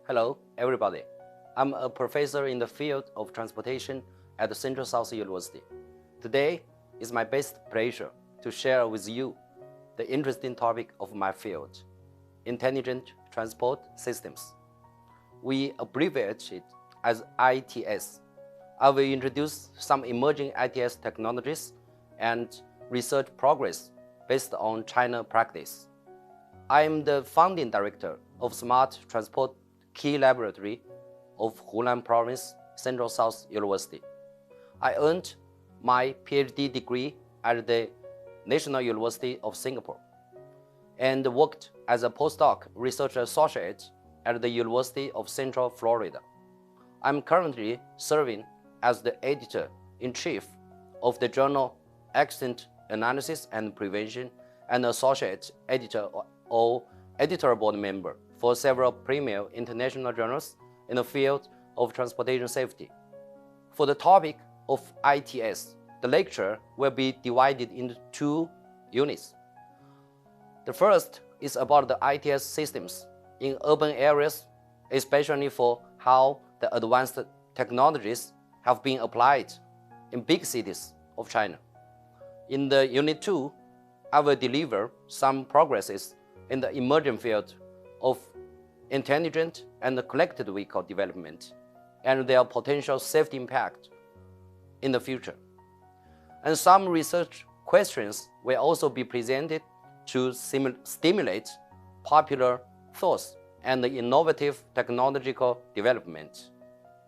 Hello, everybody. I'm a professor in the field of transportation at the Central South University. Today, it's my best pleasure to share with you the interesting topic of my field, intelligent transport systems. We abbreviate it as ITS. I will introduce some emerging ITS technologies and research progress based on China practice. I am the founding director of Smart Transport Key Laboratory of Hunan Province, Central South University. I earned my PhD degree at the National University of Singapore and worked as a postdoc research associate at the University of Central Florida. I'm currently serving as the editor-in-chief of the journal Accident Analysis and Prevention and associate editor or editor board member for several premier international journals in the field of transportation safety. For the topic of ITS, the lecture will be divided into two units. The first is about the ITS systems in urban areas, especially for how the advanced technologies have been applied in big cities of China. In the Unit 2, I will deliver some progresses in the emerging field of intelligent and connected vehicle development and their potential safety impact in the future. And some research questions will also be presented to stimulate popular thoughts and innovative technological development.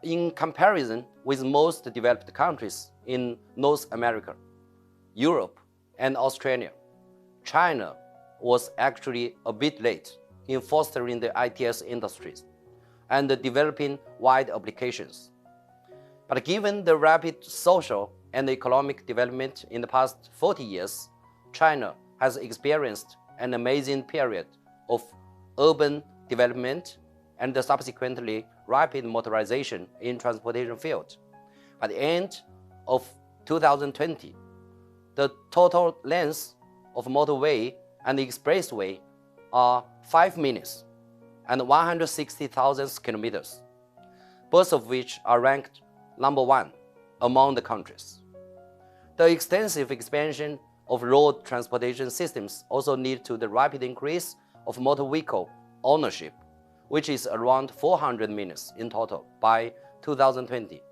In comparison with most developed countries in North America, Europe, and Australia, China was actually a bit late in fostering the ITS industries and developing wide applications. But given the rapid social and economic development in the past 40 years, China has experienced an amazing period of urban development and subsequently rapid motorization in transportation field. By the end of 2020, the total length of motorway and expressway are 5 minutes and 160,000 kilometers, both of which are ranked number 1 among the countries. The extensive expansion of road transportation systems also lead to the rapid increase of motor vehicle ownership, which is around 400 million in total by 2020.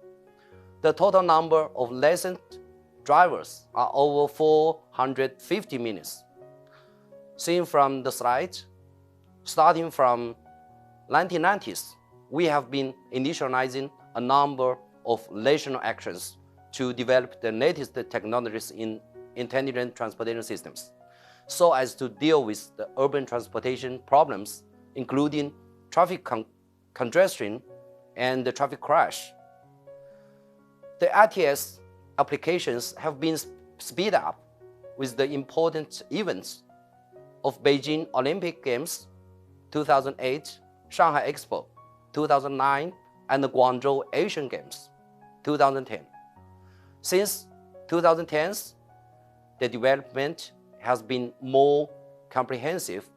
The total number of licensed drivers are over 450 million. Seen from the slide, starting from 1990s, we have been initializing a number of national actions to develop the latest technologies in intelligent transportation systems, so as to deal with the urban transportation problems, including traffic congestion and the traffic crash. The ITS applications have been speed up with the important events of Beijing Olympic Games 2008, Shanghai Expo 2009, and the Guangzhou Asian Games 2010. Since 2010, the development has been more comprehensive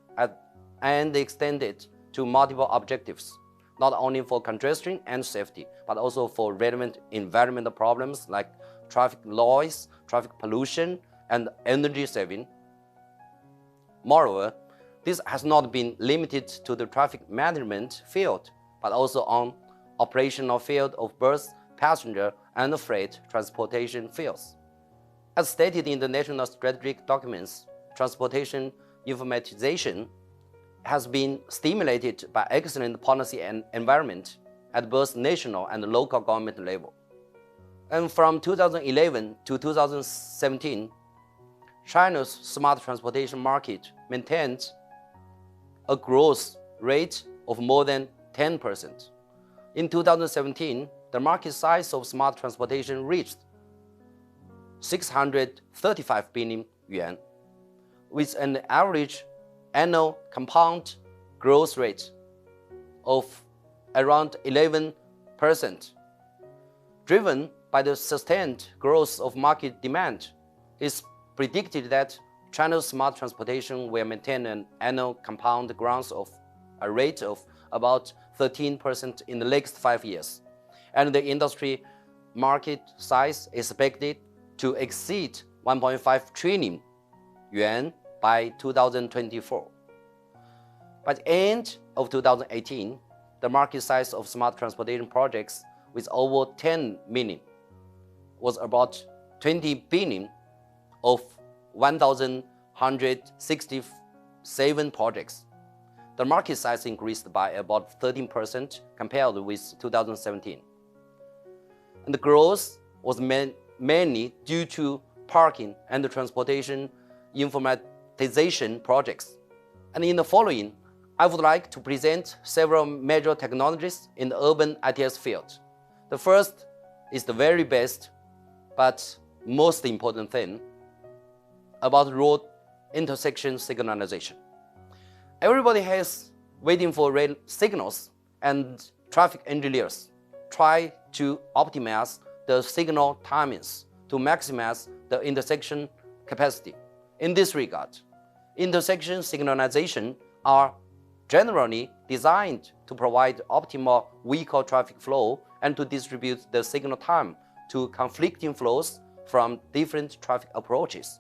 and extended to multiple objectives, not only for congestion and safety, but also for relevant environmental problems like traffic noise, traffic pollution, and energy saving. Moreover, this has not been limited to the traffic management field, but also on operational field of both passenger and freight transportation fields. As stated in the national strategic documents, transportation informatization has been stimulated by excellent policy and environment at both national and local government level. And from 2011 to 2017, China's smart transportation market maintained a growth rate of more than 10%. In 2017, the market size of smart transportation reached 635 billion yuan, with an average annual compound growth rate of around 11%. Driven by the sustained growth of market demand, it's predicted that China's smart transportation will maintain an annual compound growth of a rate of about 13% in the next 5 years, and the industry market size is expected to exceed 1.5 trillion yuan by 2024. By the end of 2018, the market size of smart transportation projects with over 10 million was about 20 billion of 1,167 projects. The market size increased by about 13% compared with 2017. And the growth was mainly due to parking and transportation informatization projects. And in the following, I would like to present several major technologies in the urban ITS field. The first is the very best but most important thing about road intersection signalization. Everybody has waiting for rail signals, and traffic engineers try to optimize the signal timings to maximize the intersection capacity. In this regard, intersection signalization are generally designed to provide optimal vehicle traffic flow and to distribute the signal time to conflicting flows from different traffic approaches.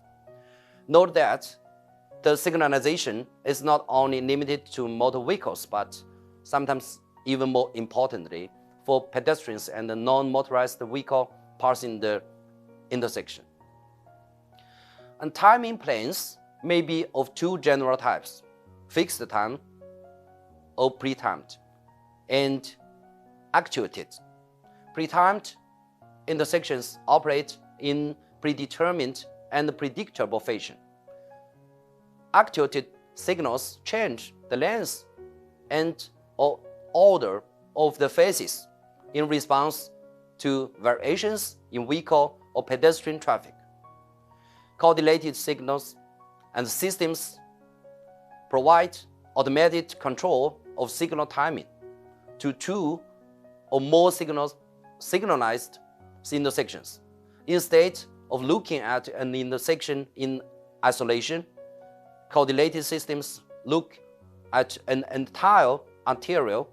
Note that the signalization is not only limited to motor vehicles, but sometimes even more importantly, for pedestrians and the non-motorized vehicle passing the intersection. And timing plans may be of two general types: fixed time or pre-timed, and actuated. Pre-timed intersections operate in predetermined and predictable fashion. Actuated signals change the length and or order of the phases in response to variations in vehicle or pedestrian traffic. Coordinated signals and systems provide automated control of signal timing to two or more signalized intersections. Instead of looking at an intersection in isolation, coordinated systems look at an entire arterial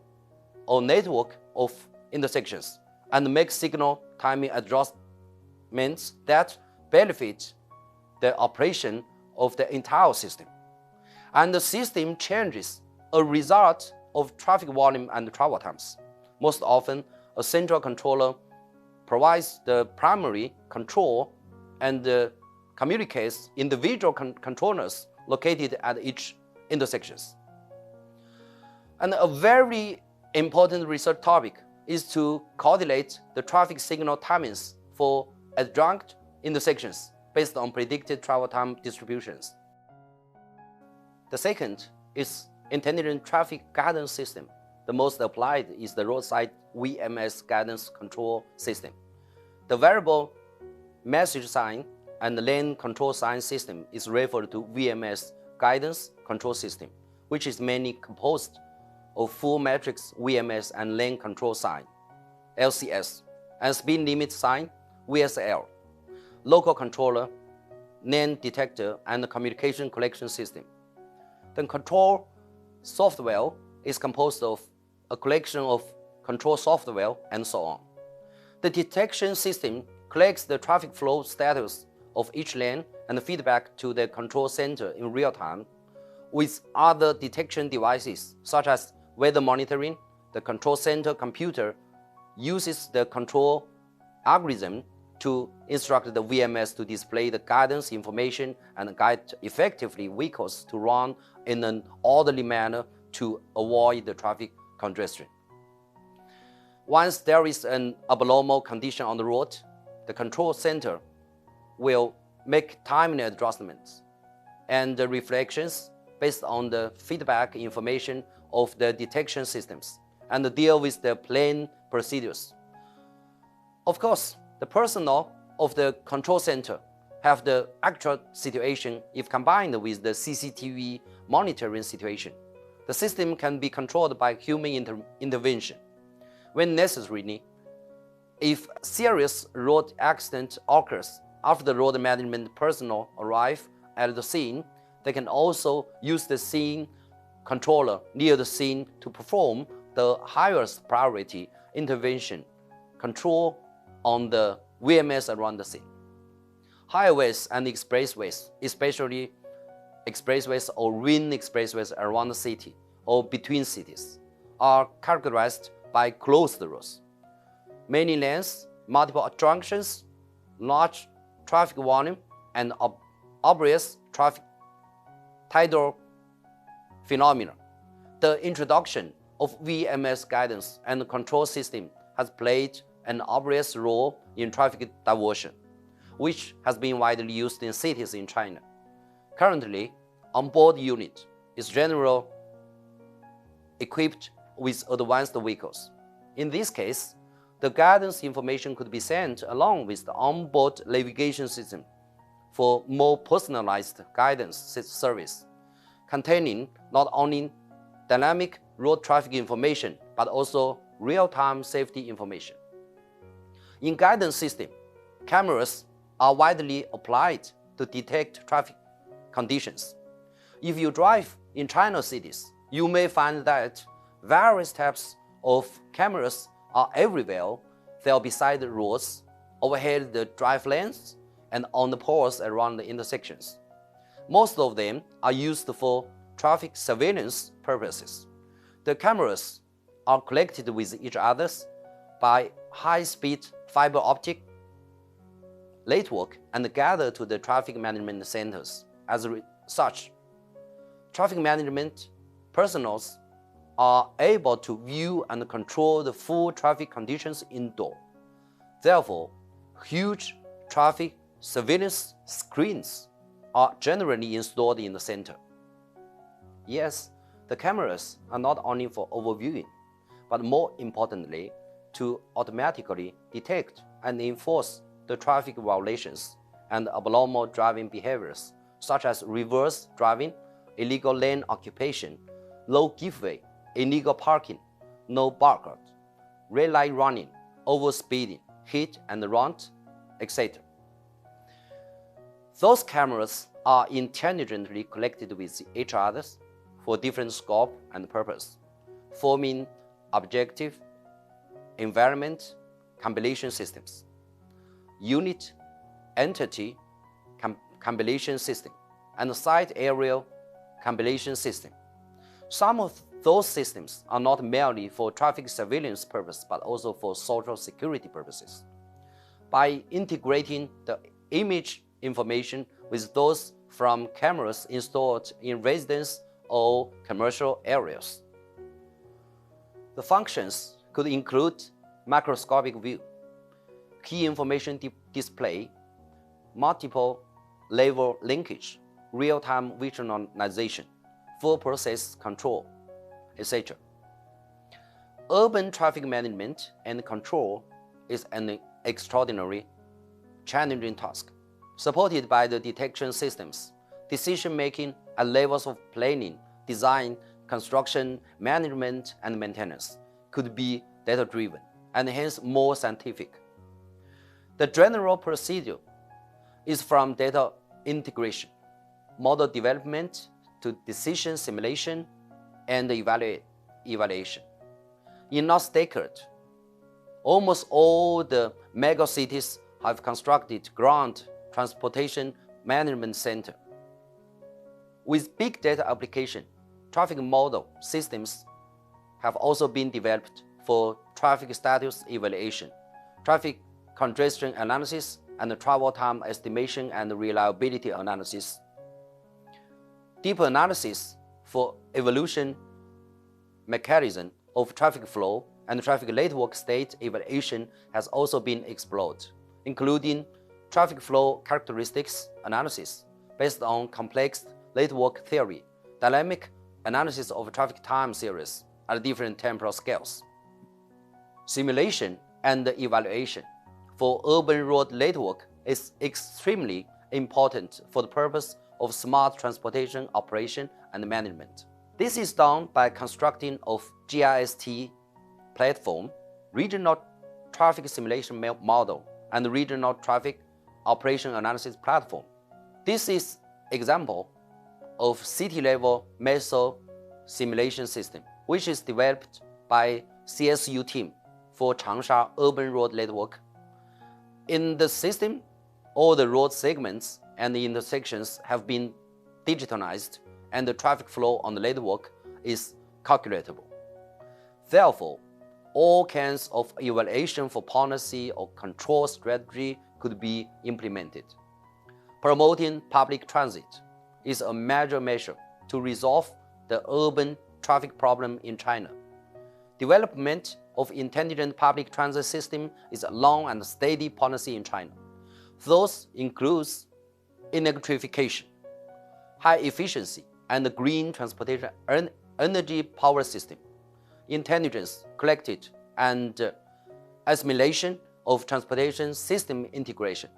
or network of intersections and make signal timing adjustments that benefit the operation of the entire system. And the system changes a result of traffic volume and travel times. Most often, a central controller provides the primary control and communicates individual controllers located at each intersections. And a very important research topic is to coordinate the traffic signal timings for adjunct intersections based on predicted travel time distributions. The second is intelligent traffic guidance system. The most applied is the roadside VMS guidance control system. The variable message sign and the lane control sign system is referred to VMS guidance control system, which is mainly composed of full matrix VMS and lane control sign, LCS, and speed limit sign, VSL, local controller, lane detector, and communication collection system. The control software is composed of a collection of control software and so on. The detection system collects the traffic flow status of each lane and feedback to the control center in real time. With other detection devices, such as weather monitoring, the control center computer uses the control algorithm to instruct the VMS to display the guidance information and guide effectively vehicles to run in an orderly manner to avoid the traffic congestion. Once there is an abnormal condition on the road, the control center will make timely adjustments and reflections based on the feedback information of the detection systems and deal with the planned procedures. Of course, the personnel of the control center have the actual situation if combined with the CCTV monitoring situation. The system can be controlled by human intervention. When necessary, if a serious road accident occurs after the road management personnel arrive at the scene, they can also use the scene controller near the scene to perform the highest priority intervention control on the VMS around the scene. Highways and expressways, especially expressways or ring expressways around the city or between cities, are characterized by closed roads. Many lanes, multiple junctions, large traffic volume, and obvious traffic tidal phenomena. The introduction of VMS guidance and control system has played an obvious role in traffic diversion, which has been widely used in cities in China. Currently, onboard unit is generally equipped with advanced vehicles. In this case, the guidance information could be sent along with the onboard navigation system for more personalized guidance service, containing not only dynamic road traffic information but also real-time safety information. In guidance system, cameras are widely applied to detect traffic conditions. If you drive in China cities, you may find that various types of cameras are everywhere. They are beside the roads, overhead the drive lanes, and on the poles around the intersections. Most of them are used for traffic surveillance purposes. The cameras are connected with each other by high-speed fiber optic network and gathered to the traffic management centers. As such, traffic management personnel are able to view and control the full traffic conditions indoor. Therefore, huge traffic surveillance screens are generally installed in the center. Yes, the cameras are not only for overviewing, but more importantly, to automatically detect and enforce the traffic violations and abnormal driving behaviors, such as reverse driving, illegal lane occupation, low giveaway, illegal parking, no barcode, red light running, overspeeding, hit and run, etc. Those cameras are intelligently connected with each other for different scope and purpose, forming objective environment compilation systems, unit entity compilation system, and site area compilation system. Some of those systems are not merely for traffic surveillance purposes, but also for social security purposes. By integrating the image information with those from cameras installed in residence or commercial areas, the functions could include macroscopic view, key information display, multiple level linkage, real-time visualization, full process control, etc. Urban traffic management and control is an extraordinary, challenging task. Supported by the detection systems, decision-making at levels of planning, design, construction, management, and maintenance could be data-driven and hence more scientific. The general procedure is from data integration, model development to decision simulation and evaluation. In last decade, almost all the megacities have constructed ground transportation management center. With big data application, traffic model systems have also been developed for traffic status evaluation, traffic congestion analysis, and travel time estimation and reliability analysis. Deep analysis for evolution mechanism of traffic flow and traffic network state evaluation has also been explored, including traffic flow characteristics analysis based on complex network theory, dynamic analysis of traffic time series at different temporal scales, simulation and evaluation for urban road network is extremely important for the purpose of smart transportation operation and management. This is done by constructing of GIST platform, regional traffic simulation model, and regional traffic operation analysis platform. This is example of city-level method simulation system, which is developed by CSU team for Changsha urban road network. In the system, all the road segments and the intersections have been digitalized, and the traffic flow on the network is calculatable. Therefore, all kinds of evaluation for policy or control strategy could be implemented. Promoting public transit is a major measure to resolve the urban traffic problem in China. Development of intelligent public transit system is a long and steady policy in China. Those includes electrification, high efficiency and green transportation energy power system, intelligence collected and assimilation of transportation system integration,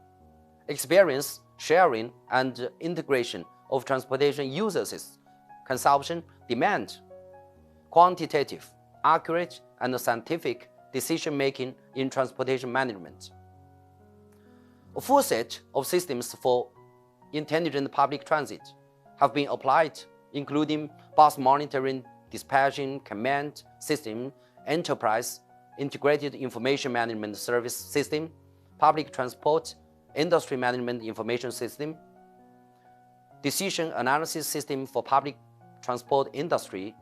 experience sharing and integration of transportation users' consumption demand, quantitative, accurate, and scientific decision-making in transportation management. A full set of systems for intelligent public transit have been applied, including bus monitoring, dispatching, command system, enterprise, integrated information management service system, public transport, industry management information system, decision analysis system for public transport industry,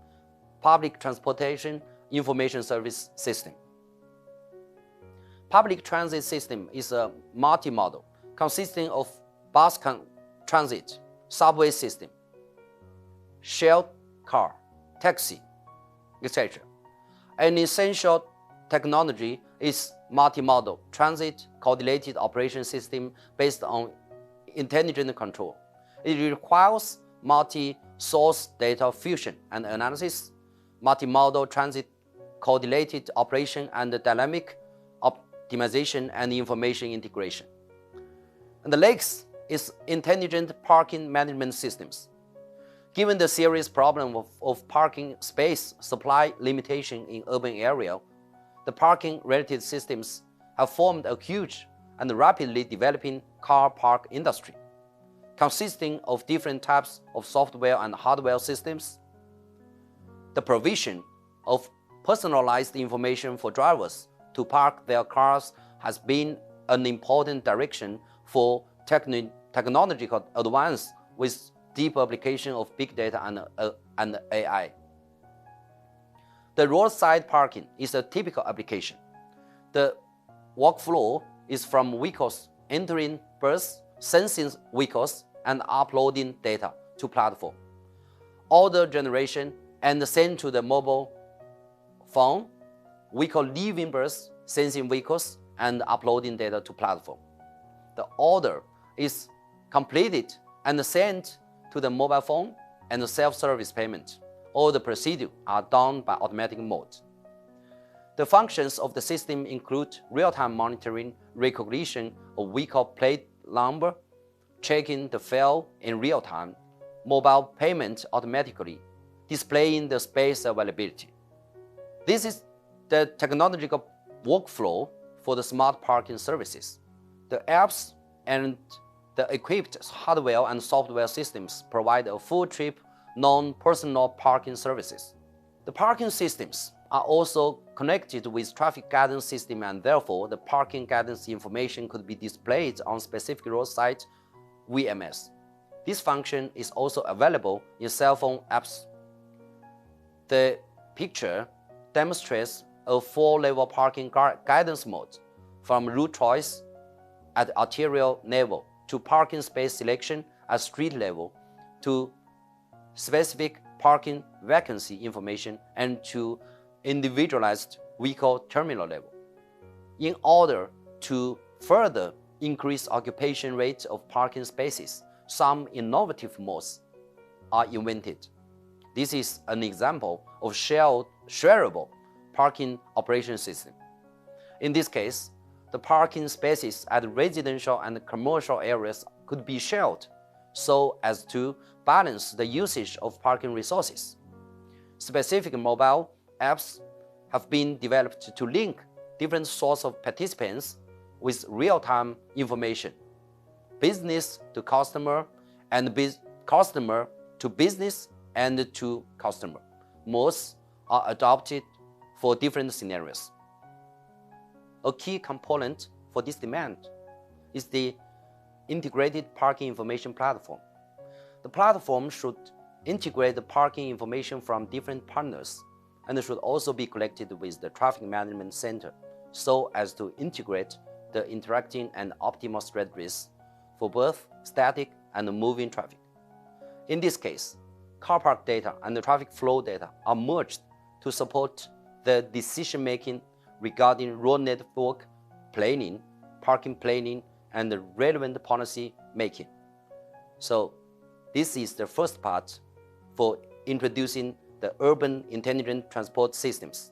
public transportation information service system. Public transit system is a multi-model consisting of bus transit, subway system, shared car, taxi, etc. An essential technology is multi-modal transit coordinated operation system based on intelligent control. It requires multi-source data fusion and analysis, multimodal transit coordinated operation and dynamic optimization and information integration. And the next is intelligent parking management systems. Given the serious problem of parking space supply limitation in urban area, the parking-related systems have formed a huge and rapidly developing car park industry, consisting of different types of software and hardware systems. The provision of personalized information for drivers to park their cars has been an important direction for technological advance with deep application of big data and AI. The roadside parking is a typical application. The workflow is from vehicles entering bus, sensing vehicles, and uploading data to platform. Order generation and send to the mobile phone, vehicle leaving bus, sensing vehicles, and uploading data to platform. The order is completed and sent to the mobile phone and self-service payment. All the procedures are done by automatic mode. The functions of the system include real-time monitoring, recognition of vehicle plate number, checking the fare in real time, mobile payment automatically, displaying the space availability. This is the technological workflow for the smart parking services. The apps and the equipped hardware and software systems provide a full trip non-personal parking services. The parking systems are also connected with traffic guidance system, and therefore the parking guidance information could be displayed on specific roadside VMS. This function is also available in cell phone apps. The picture demonstrates a 4-level parking guidance mode, from route choice at arterial level to parking space selection at street level to specific parking vacancy information and to individualized vehicle terminal level. In order to further increase occupation rate of parking spaces, some innovative modes are invented. This is an example of shareable parking operation system. In this case, the parking spaces at residential and commercial areas could be shared so as to balance the usage of parking resources. Specific mobile apps have been developed to link different sources of participants with real-time information, business to customer and customer to business and to customer, modes are adopted for different scenarios. A key component for this demand is the integrated parking information platform. The platform should integrate the parking information from different partners and should also be collected with the traffic management center so as to integrate the interacting and optimal strategies for both static and moving traffic. In this case, car park data and the traffic flow data are merged to support the decision-making regarding road network planning, parking planning, and the relevant policy making. So this is the first part for introducing the urban intelligent transport systems.